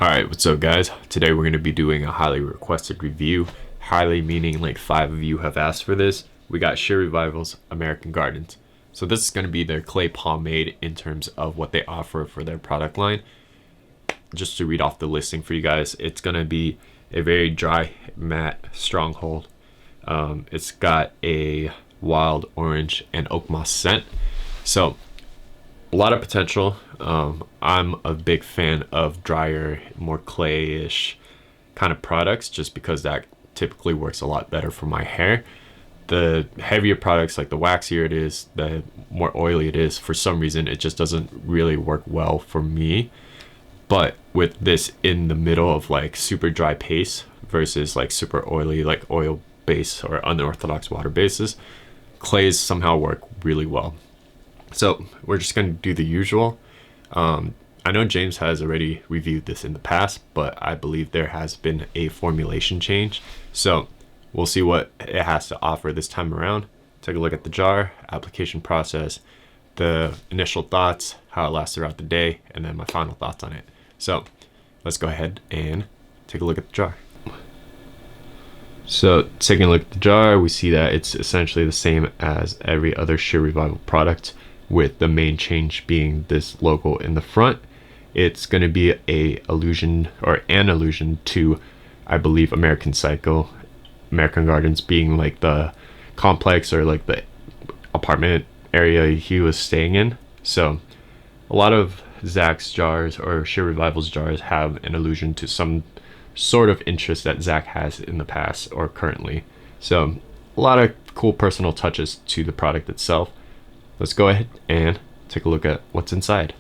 Alright, what's up guys? Today we're going to be doing a highly requested review. Highly meaning like 5 of you have asked for this. We got Shear Revival's American Gardens. So this is going to be their clay pomade in terms of what they offer for their product line. Just to read off the listing for you guys, it's going to be a very dry, matte stronghold. It's got a wild orange and oak moss scent. So a lot of potential. I'm a big fan of drier, more clayish kind of products just because that typically works a lot better for my hair. The heavier products, like the waxier it is, the more oily it is, for some reason it just doesn't really work well for me. But with this in the middle of like super dry paste versus like super oily, like oil based or unorthodox water bases, clays somehow work really well. So we're just going to do the usual. I know James has already reviewed this in the past, but I believe there has been a formulation change. So we'll see what it has to offer this time around. Take a look at the jar, application process, the initial thoughts, how it lasts throughout the day, and then my final thoughts on it. So let's go ahead and take a look at the jar. So taking a look at the jar, we see that it's essentially the same as every other Shear Revival product, with the main change being this logo in the front. It's going to be an allusion to, I believe, American Psycho, American Gardens being like the complex or like the apartment area he was staying in. So a lot of Zach's jars or Shear Revival's jars have an allusion to some sort of interest that Zach has in the past or currently. So a lot of cool personal touches to the product itself. Let's go ahead and take a look at what's inside.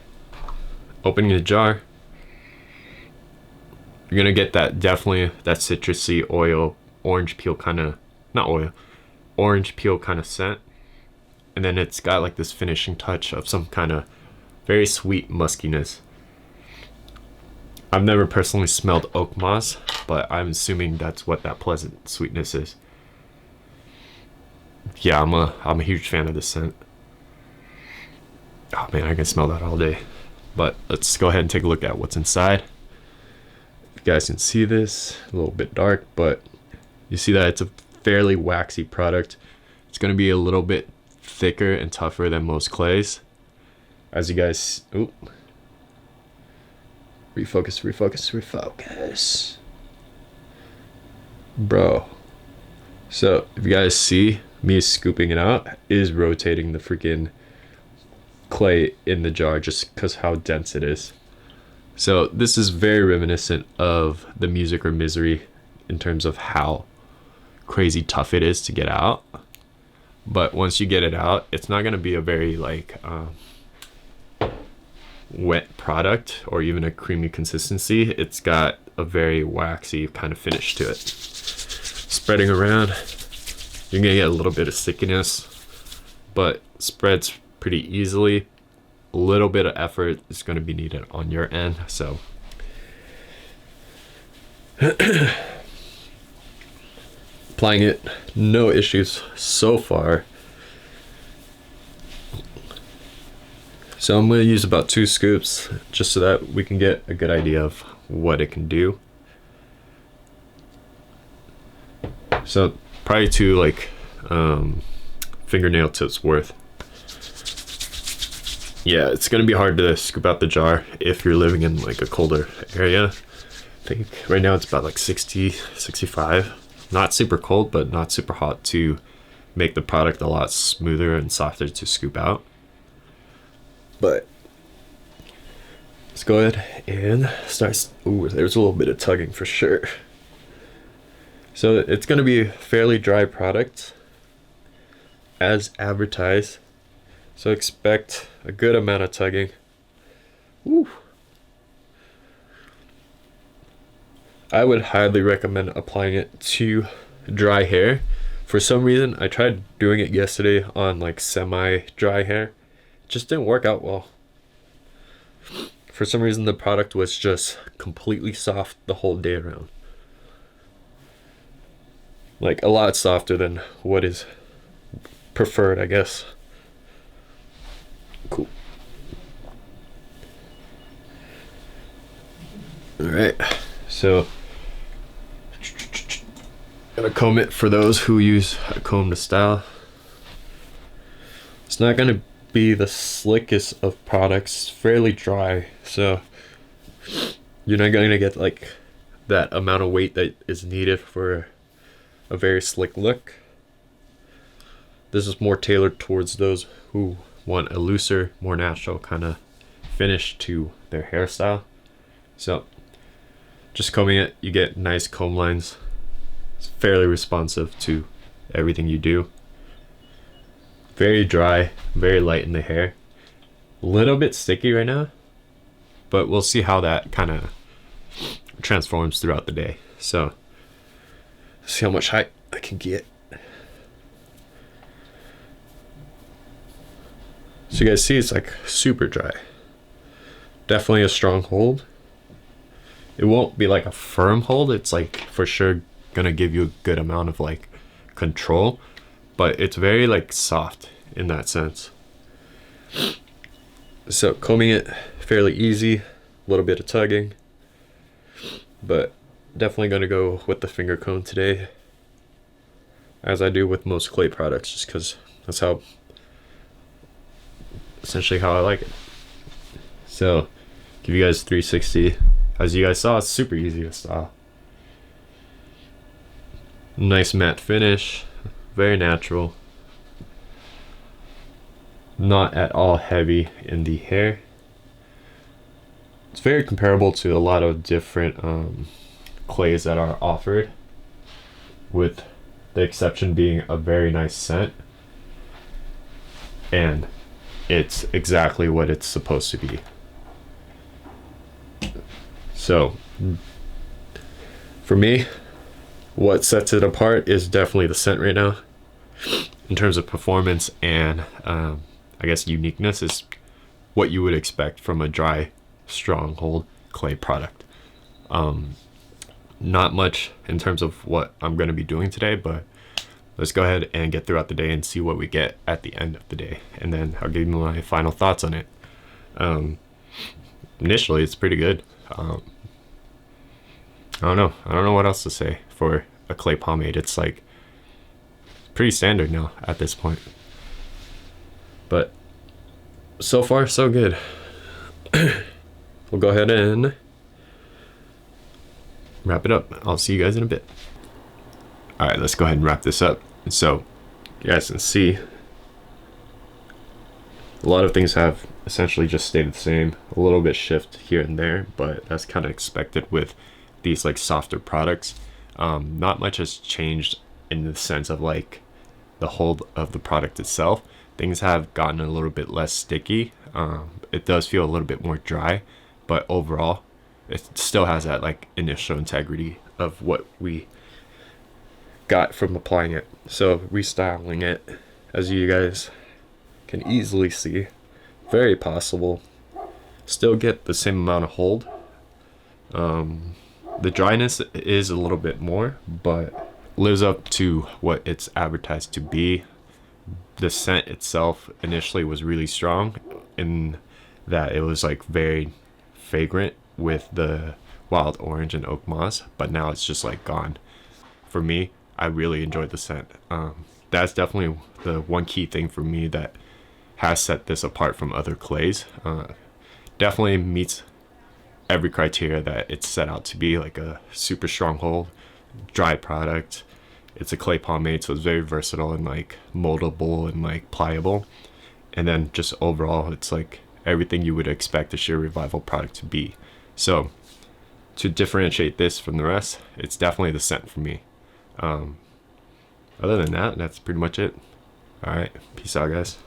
Opening the jar, you're gonna get definitely that citrusy oil, orange peel kind of, not oil, orange peel kind of scent. And then it's got like this finishing touch of some kind of very sweet muskiness. I've never personally smelled oak moss, but I'm assuming that's what that pleasant sweetness is. Yeah, I'm a huge fan of this scent. Oh man, I can smell that all day. But let's go ahead and take a look at what's inside. You guys can see this, a little bit dark, but you see that it's a fairly waxy product. It's going to be a little bit thicker and tougher than most clays. As you guys, refocus. Bro. So if you guys see, me scooping it out is rotating the freaking clay in the jar just because how dense it is. So this is very reminiscent of the Music or Misery in terms of how crazy tough it is to get out. But once you get it out, it's not going to be a very like wet product or even a creamy consistency. It's got a very waxy kind of finish to it. Spreading around, you're gonna get a little bit of stickiness, but spreads pretty easily. A little bit of effort is going to be needed on your end. So applying it, no issues so far. So I'm going to use about 2 scoops just so that we can get a good idea of what it can do. So probably 2 like fingernail tips worth. Yeah, it's gonna be hard to scoop out the jar if you're living in like a colder area. I think right now it's about like 60, 65. Not super cold, but not super hot to make the product a lot smoother and softer to scoop out. But let's go ahead and start. Ooh, there's a little bit of tugging for sure. So it's gonna be a fairly dry product as advertised. So expect a good amount of tugging. Woo. I would highly recommend applying it to dry hair. For some reason, I tried doing it yesterday on like semi-dry hair. It just didn't work out well. For some reason, the product was just completely soft the whole day around. Like a lot softer than what is preferred, I guess. Cool. All right, so gonna comb it for those who use a comb to style. It's not gonna be the slickest of products, fairly dry, so you're not gonna get like that amount of weight that is needed for a very slick look. This is more tailored towards those who want a looser, more natural kind of finish to their hairstyle. So just combing it, you get nice comb lines. It's fairly responsive to everything you do. Very dry, very light in the hair. A little bit sticky right now, but we'll see how that kind of transforms throughout the day. So see how much height I can get. So you guys see it's like super dry. Definitely a strong hold. It won't be like a firm hold. It's like for sure gonna give you a good amount of like control, but it's very like soft in that sense. So combing it fairly easy, a little bit of tugging, but definitely gonna go with the finger comb today, as I do with most clay products, just because that's how essentially how I like it. So give you guys 360. As you guys saw, it's super easy to style. Nice matte finish, very natural, not at all heavy in the hair. It's very comparable to a lot of different clays that are offered, with the exception being a very nice scent, and it's exactly what it's supposed to be. So for me, what sets it apart is definitely the scent right now. In terms of performance and I guess uniqueness, is what you would expect from a dry, stronghold clay product. Not much in terms of what I'm going to be doing today, but let's go ahead and get throughout the day and see what we get at the end of the day, and then I'll give you my final thoughts on it. Initially, it's pretty good. I don't know what else to say for a clay pomade. It's like pretty standard now at this point, but so far so good. We'll go ahead and wrap it up. I'll see you guys in a bit. All right, let's go ahead and wrap this up. So you guys can see a lot of things have essentially just stayed the same, a little bit shift here and there, but that's kind of expected with these like softer products. Not much has changed in the sense of like the hold of the product itself. Things have gotten a little bit less sticky. It does feel a little bit more dry, but overall it still has that like initial integrity of what we got from applying it. So restyling it, as you guys can easily see, very possible. Still get the same amount of hold. The dryness is a little bit more, but lives up to what it's advertised to be. The scent itself initially was really strong in that it was like very fragrant with the wild orange and oak moss, but now it's just like gone. For me, I really enjoyed the scent. That's definitely the one key thing for me that has set this apart from other clays. Definitely meets every criteria that it's set out to be, like a super strong hold, dry product. It's a clay pomade, so it's very versatile and like moldable and like pliable. And then just overall, it's like everything you would expect a Shear Revival product to be. So to differentiate this from the rest, it's definitely the scent for me. Other than that, that's pretty much it. All right, peace out, guys.